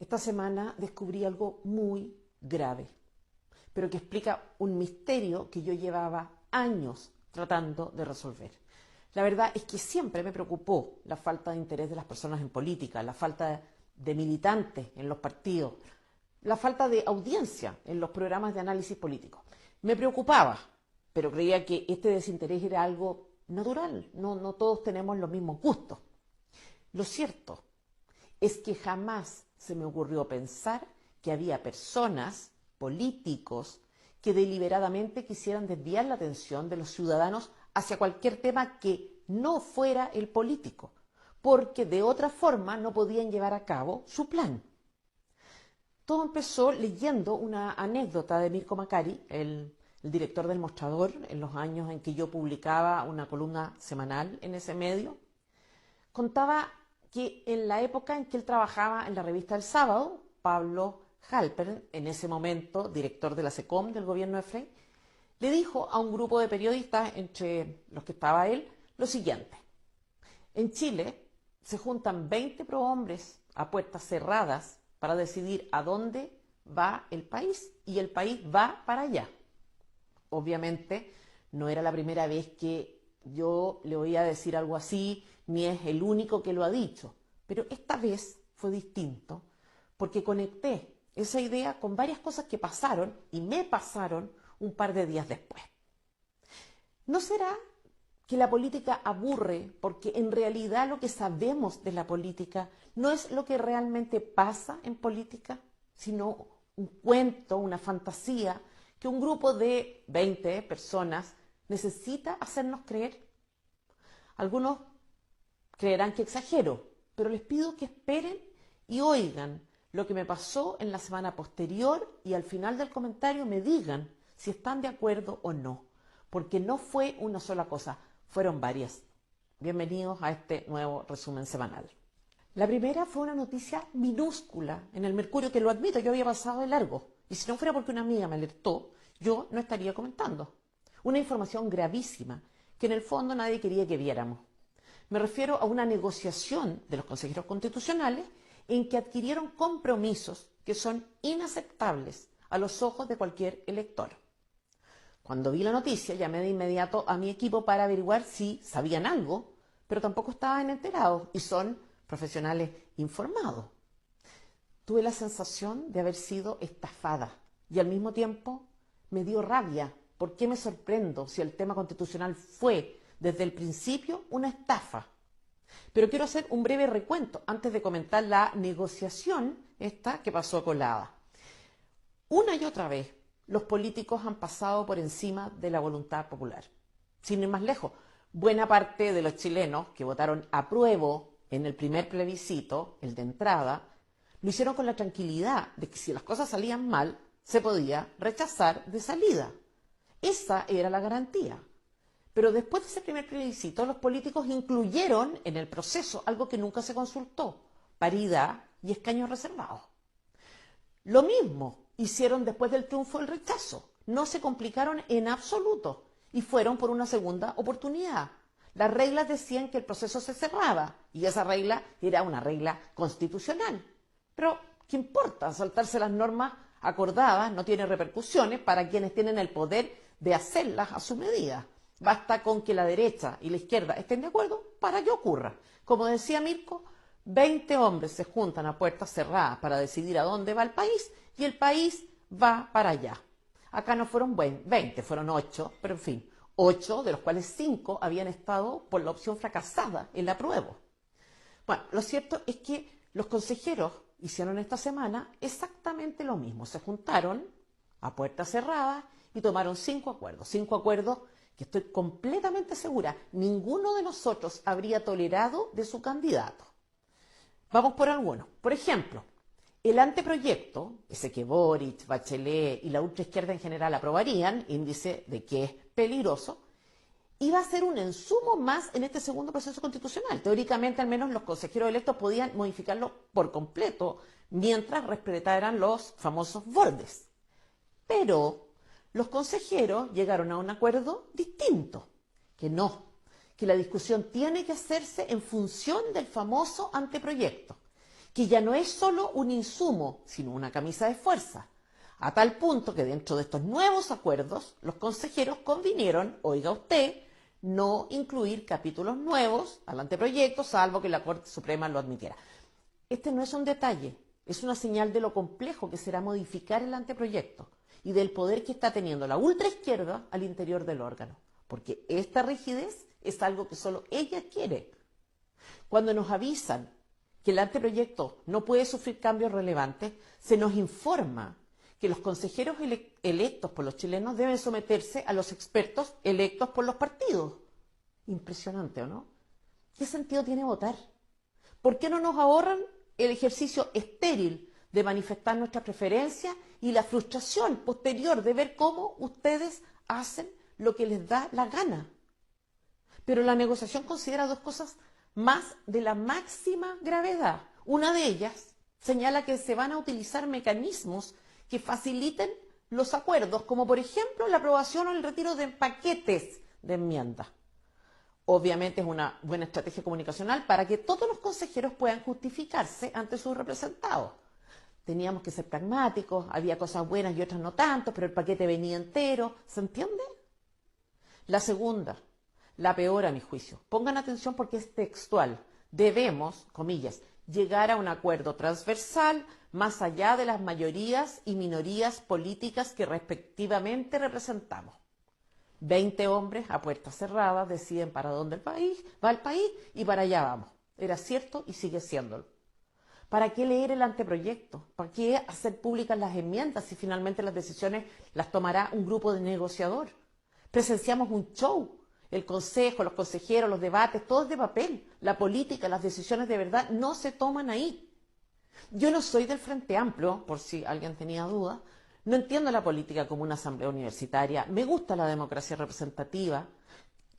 Esta semana descubrí algo muy grave, pero que explica un misterio que yo llevaba años tratando de resolver. La verdad es que siempre me preocupó la falta de interés de las personas en política, la falta de militantes en los partidos, la falta de audiencia en los programas de análisis político. Me preocupaba, pero creía que este desinterés era algo natural, no todos tenemos los mismos gustos. Lo cierto es que jamás se me ocurrió pensar que había personas, políticos, que deliberadamente quisieran desviar la atención de los ciudadanos hacia cualquier tema que no fuera el político, porque de otra forma no podían llevar a cabo su plan. Todo empezó leyendo una anécdota de Mirko Macari, el director del Mostrador, en los años en que yo publicaba una columna semanal en ese medio. Contaba que en la época en que él trabajaba en la revista El Sábado, Pablo Halpern, en ese momento director de la SECOM del gobierno de Frey, le dijo a un grupo de periodistas, entre los que estaba él, lo siguiente: en Chile se juntan 20 prohombres a puertas cerradas para decidir a dónde va el país, y el país va para allá. Obviamente no era la primera vez que yo le oía decir algo así, ni es el único que lo ha dicho, pero esta vez fue distinto porque conecté esa idea con varias cosas que pasaron y me pasaron un par de días después. ¿No será que la política aburre porque en realidad lo que sabemos de la política no es lo que realmente pasa en política, sino un cuento, una fantasía que un grupo de 20 personas necesita hacernos creer? Algunos creerán que exagero, pero les pido que esperen y oigan lo que me pasó en la semana posterior y al final del comentario me digan si están de acuerdo o no, porque no fue una sola cosa, fueron varias. Bienvenidos a este nuevo resumen semanal. La primera fue una noticia minúscula en el Mercurio, que lo admito, yo había pasado de largo, y si no fuera porque una amiga me alertó, yo no estaría comentando. Una información gravísima que en el fondo nadie quería que viéramos. Me refiero a una negociación de los consejeros constitucionales en que adquirieron compromisos que son inaceptables a los ojos de cualquier elector. Cuando vi la noticia, llamé de inmediato a mi equipo para averiguar si sabían algo, pero tampoco estaban enterados y son profesionales informados. Tuve la sensación de haber sido estafada y al mismo tiempo me dio rabia. ¿Por qué me sorprendo si el tema constitucional fue desde el principio una estafa? Pero quiero hacer un breve recuento antes de comentar la negociación esta que pasó colada. Una y otra vez los políticos han pasado por encima de la voluntad popular. Sin ir más lejos, buena parte de los chilenos que votaron apruebo en el primer plebiscito, el de entrada, lo hicieron con la tranquilidad de que si las cosas salían mal, se podía rechazar de salida. Esa era la garantía. Pero después de ese primer plebiscito, los políticos incluyeron en el proceso algo que nunca se consultó: paridad y escaños reservados. Lo mismo hicieron después del triunfo del rechazo. No se complicaron en absoluto y fueron por una segunda oportunidad. Las reglas decían que el proceso se cerraba y esa regla era una regla constitucional. Pero, ¿qué importa? Saltarse las normas acordadas no tiene repercusiones para quienes tienen el poder de hacerlas a su medida. Basta con que la derecha y la izquierda estén de acuerdo para que ocurra. Como decía Mirko, 20 hombres se juntan a puertas cerradas para decidir a dónde va el país y el país va para allá. Acá no fueron 20, fueron 8, pero en fin, 8 de los cuales 5 habían estado por la opción fracasada, el apruebo. Bueno, lo cierto es que los consejeros hicieron esta semana exactamente lo mismo. Se juntaron a puertas cerradas y tomaron 5 acuerdos. 5 acuerdos que estoy completamente segura ninguno de nosotros habría tolerado de su candidato. Vamos por algunos. Por ejemplo, el anteproyecto, ese que Boric, Bachelet y la ultraizquierda en general aprobarían, índice de que es peligroso, iba a ser un insumo más en este segundo proceso constitucional. Teóricamente, al menos los consejeros electos podían modificarlo por completo mientras respetaran los famosos bordes. Pero los consejeros llegaron a un acuerdo distinto, que la discusión tiene que hacerse en función del famoso anteproyecto, que ya no es solo un insumo, sino una camisa de fuerza, a tal punto que dentro de estos nuevos acuerdos los consejeros convinieron, oiga usted, no incluir capítulos nuevos al anteproyecto, salvo que la Corte Suprema lo admitiera. Este no es un detalle, es una señal de lo complejo que será modificar el anteproyecto y del poder que está teniendo la ultraizquierda al interior del órgano, porque esta rigidez es algo que solo ella quiere. Cuando nos avisan que el anteproyecto no puede sufrir cambios relevantes, se nos informa que los consejeros electos por los chilenos deben someterse a los expertos electos por los partidos. Impresionante, ¿o no? ¿Qué sentido tiene votar? ¿Por qué no nos ahorran el ejercicio estéril de manifestar nuestras preferencias y la frustración posterior de ver cómo ustedes hacen lo que les da la gana? Pero la negociación considera dos cosas más de la máxima gravedad. Una de ellas señala que se van a utilizar mecanismos que faciliten los acuerdos, como por ejemplo la aprobación o el retiro de paquetes de enmiendas. Obviamente es una buena estrategia comunicacional para que todos los consejeros puedan justificarse ante sus representados. Teníamos que ser pragmáticos, había cosas buenas y otras no tanto, pero el paquete venía entero, ¿se entiende? La segunda, la peor a mi juicio. Pongan atención porque es textual. Debemos, comillas, llegar a un acuerdo transversal más allá de las mayorías y minorías políticas que respectivamente representamos. 20 hombres a puertas cerradas deciden para dónde va el país y para allá vamos. Era cierto y sigue siéndolo. ¿Para qué leer el anteproyecto? ¿Para qué hacer públicas las enmiendas si finalmente las decisiones las tomará un grupo de negociador? Presenciamos un show. El consejo, los consejeros, los debates, todo es de papel. La política, las decisiones de verdad no se toman ahí. Yo no soy del Frente Amplio, por si alguien tenía dudas. No entiendo la política como una asamblea universitaria. Me gusta la democracia representativa.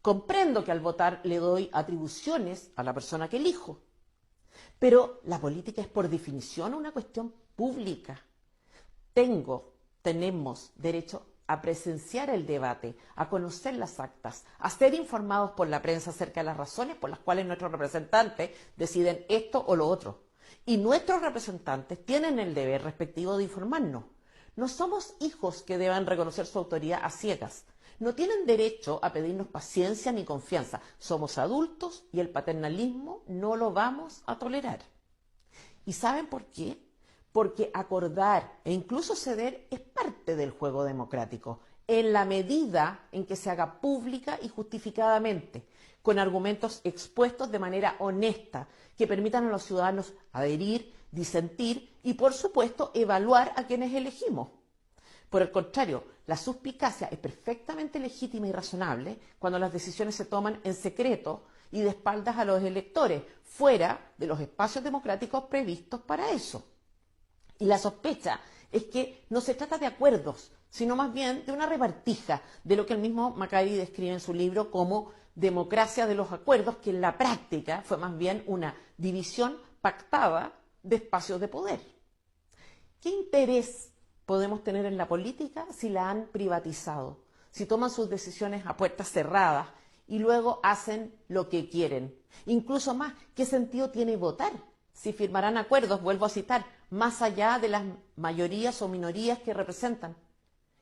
Comprendo que al votar le doy atribuciones a la persona que elijo. Pero la política es por definición una cuestión pública. Tenemos derecho a presenciar el debate, a conocer las actas, a ser informados por la prensa acerca de las razones por las cuales nuestros representantes deciden esto o lo otro. Y nuestros representantes tienen el deber respectivo de informarnos. No somos hijos que deban reconocer su autoridad a ciegas. No tienen derecho a pedirnos paciencia ni confianza. Somos adultos y el paternalismo no lo vamos a tolerar. ¿Y saben por qué? Porque acordar e incluso ceder es parte del juego democrático, en la medida en que se haga pública y justificadamente, con argumentos expuestos de manera honesta, que permitan a los ciudadanos adherir, disentir y, por supuesto, evaluar a quienes elegimos. Por el contrario, la suspicacia es perfectamente legítima y razonable cuando las decisiones se toman en secreto y de espaldas a los electores, fuera de los espacios democráticos previstos para eso. Y la sospecha es que no se trata de acuerdos, sino más bien de una repartija de lo que el mismo Macari describe en su libro como democracia de los acuerdos, que en la práctica fue más bien una división pactada de espacios de poder. ¿Qué interés podemos tener en la política si la han privatizado, si toman sus decisiones a puertas cerradas y luego hacen lo que quieren? Incluso más, ¿qué sentido tiene votar si firmarán acuerdos, vuelvo a citar, más allá de las mayorías o minorías que representan?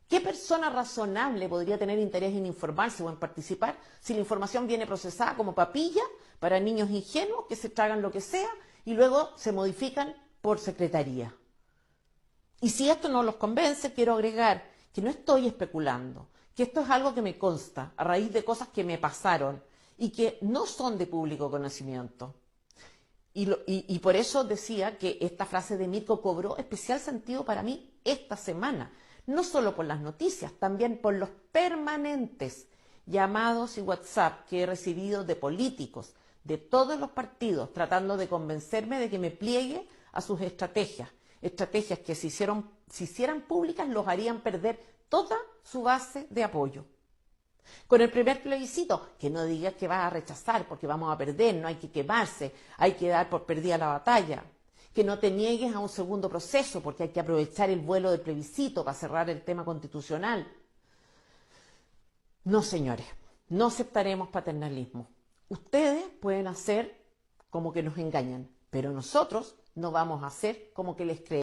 ¿Qué persona razonable podría tener interés en informarse o en participar si la información viene procesada como papilla para niños ingenuos que se tragan lo que sea y luego se modifican por secretaría? Y si esto no los convence, quiero agregar que no estoy especulando, que esto es algo que me consta a raíz de cosas que me pasaron y que no son de público conocimiento. Y por eso decía que esta frase de Mirko cobró especial sentido para mí esta semana, no solo por las noticias, también por los permanentes llamados y WhatsApp que he recibido de políticos de todos los partidos tratando de convencerme de que me pliegue a sus estrategias que si hicieran públicas los harían perder toda su base de apoyo. Con el primer plebiscito, que no digas que vas a rechazar porque vamos a perder, no hay que quemarse, hay que dar por perdida la batalla. Que no te niegues a un segundo proceso porque hay que aprovechar el vuelo del plebiscito para cerrar el tema constitucional. No, señores, no aceptaremos paternalismo. Ustedes pueden hacer como que nos engañan, pero nosotros No vamos a hacer como que les creemos.